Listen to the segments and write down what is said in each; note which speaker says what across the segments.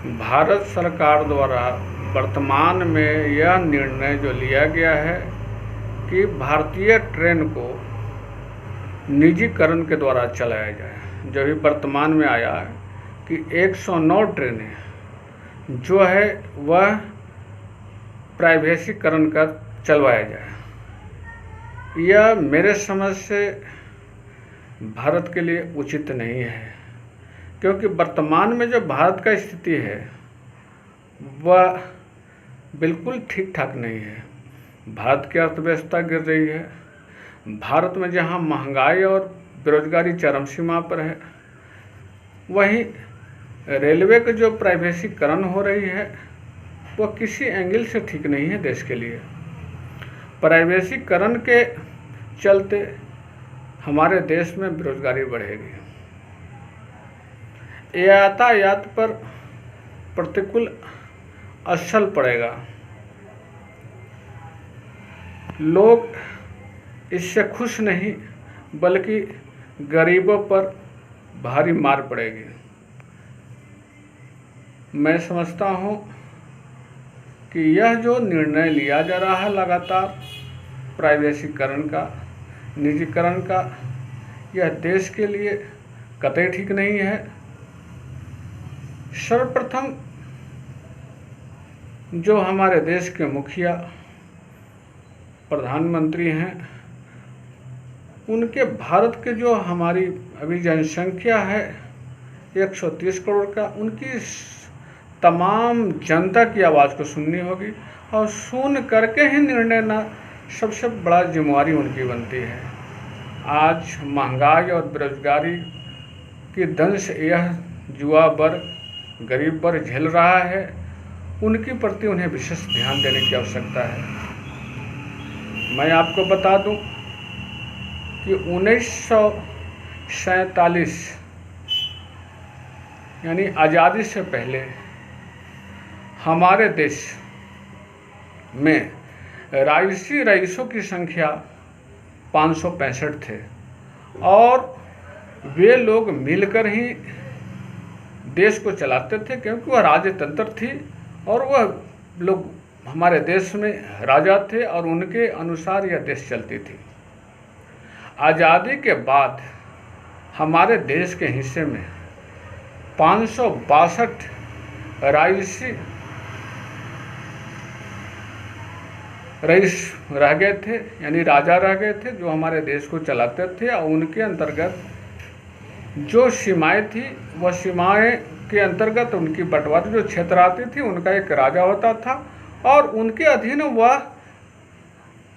Speaker 1: भारत सरकार द्वारा वर्तमान में यह निर्णय जो लिया गया है कि भारतीय ट्रेन को निजीकरण के द्वारा चलाया जाए। जो भी वर्तमान में आया है कि 109 ट्रेनें जो है वह प्राइवेसीकरण कर चलवाया जाए। यह मेरे समझ से भारत के लिए उचित नहीं है, क्योंकि वर्तमान में जो भारत का स्थिति है वह बिल्कुल ठीक ठाक नहीं है। भारत की अर्थव्यवस्था गिर रही है। भारत में जहां महंगाई और बेरोजगारी चरम सीमा पर है, वहीं रेलवे का जो प्राइवेसीकरण हो रही है वह किसी एंगल से ठीक नहीं है देश के लिए। प्राइवेसीकरण के चलते हमारे देश में बेरोजगारी बढ़ेगी, यातायात पर प्रतिकूल असर पड़ेगा, लोग इससे खुश नहीं बल्कि गरीबों पर भारी मार पड़ेगी। मैं समझता हूँ कि यह जो निर्णय लिया जा रहा है लगातार प्राइवेसीकरण का, निजीकरण का, यह देश के लिए कतई ठीक नहीं है। सर्वप्रथम जो हमारे देश के मुखिया प्रधानमंत्री हैं, उनके भारत के जो हमारी अभी जनसंख्या है 130 करोड़ का, उनकी तमाम जनता की आवाज़ को सुननी होगी और सुन करके ही निर्णय ना सबसे बड़ा जिम्मेवारी उनकी बनती है। आज महंगाई और बेरोजगारी की दंश यह युवा वर्ग, गरीब वर्ग झेल रहा है, उनके प्रति उन्हें विशेष ध्यान देने की आवश्यकता है। मैं आपको बता दूं कि 1947 यानी आज़ादी से पहले हमारे देश में रईसों की संख्या 565 थे और वे लोग मिलकर ही देश को चलाते थे, क्योंकि वह राजतंत्र थी और वह लोग हमारे देश में राजा थे और उनके अनुसार यह देश चलती थी। आज़ादी के बाद हमारे देश के हिस्से में 562 रईस रह गए थे, यानी राजा रह गए थे जो हमारे देश को चलाते थे, और उनके अंतर्गत जो सीमाएं थी वह सीमाएं के अंतर्गत उनकी बंटवारा जो क्षेत्र आती थी उनका एक राजा होता था और उनके अधीन वह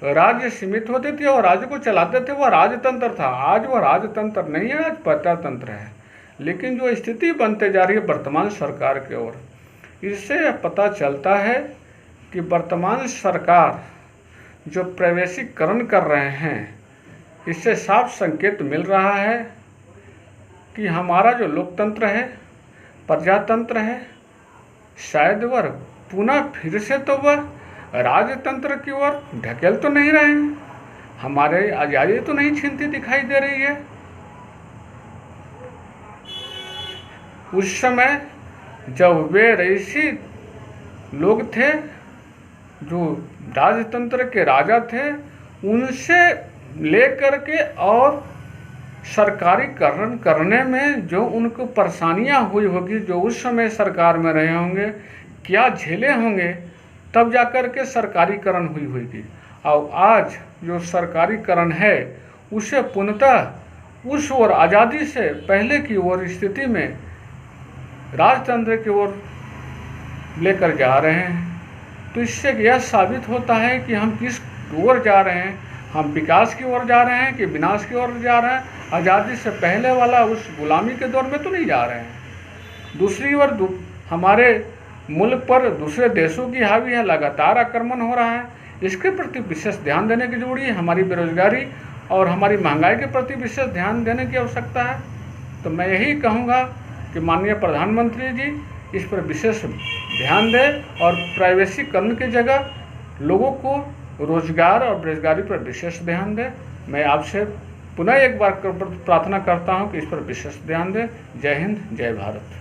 Speaker 1: राज्य सीमित होते थे और राज्य को चलाते थे। वह राजतंत्र था। आज वह राजतंत्र नहीं है, आज प्रजातंत्र है। लेकिन जो स्थिति बनते जा रही है वर्तमान सरकार की ओर, इससे पता चलता है कि वर्तमान सरकार जो प्राइवेसीकरण कर रहे हैं, इससे साफ संकेत मिल रहा है कि हमारा जो लोकतंत्र है, प्रजातंत्र है, शायद वह पुनः फिर से तो वह राजतंत्र की ओर ढकेल तो नहीं रहे हैं। हमारे आज़ादी तो नहीं छीनती दिखाई दे रही है। उस समय जब वे रईसी लोग थे, जो राजतंत्र के राजा थे, उनसे लेकर के और सरकारीकरण करने में जो उनको परेशानियां हुई होगी, जो उस समय सरकार में रहे होंगे, क्या झेले होंगे, तब जाकर के सरकारीकरण हुई होगी। और आज जो सरकारीकरण है उसे पूर्णतः उस ओर आज़ादी से पहले की ओर स्थिति में राजतंत्र की ओर लेकर जा रहे हैं। तो इससे यह साबित होता है कि हम किस ओर जा रहे हैं। हम विकास की ओर जा रहे हैं कि विनाश की ओर जा रहे हैं। आज़ादी से पहले वाला उस गुलामी के दौर में तो नहीं जा रहे हैं। दूसरी ओर हमारे मुल्क पर दूसरे देशों की हावी है, लगातार आक्रमण हो रहा है। इसके प्रति विशेष ध्यान देने की जरूरी है। हमारी बेरोजगारी और हमारी महंगाई के प्रति विशेष ध्यान देने की आवश्यकता है। तो मैं यही कहूँगा कि माननीय प्रधानमंत्री जी इस पर विशेष ध्यान दें और प्राइवेसीकरण की जगह लोगों को रोजगार और बेरोजगारी पर विशेष ध्यान दें। मैं आपसे पुनः एक बार प्रार्थना करता हूं कि इस पर विशेष ध्यान दें। जय हिंद, जय भारत।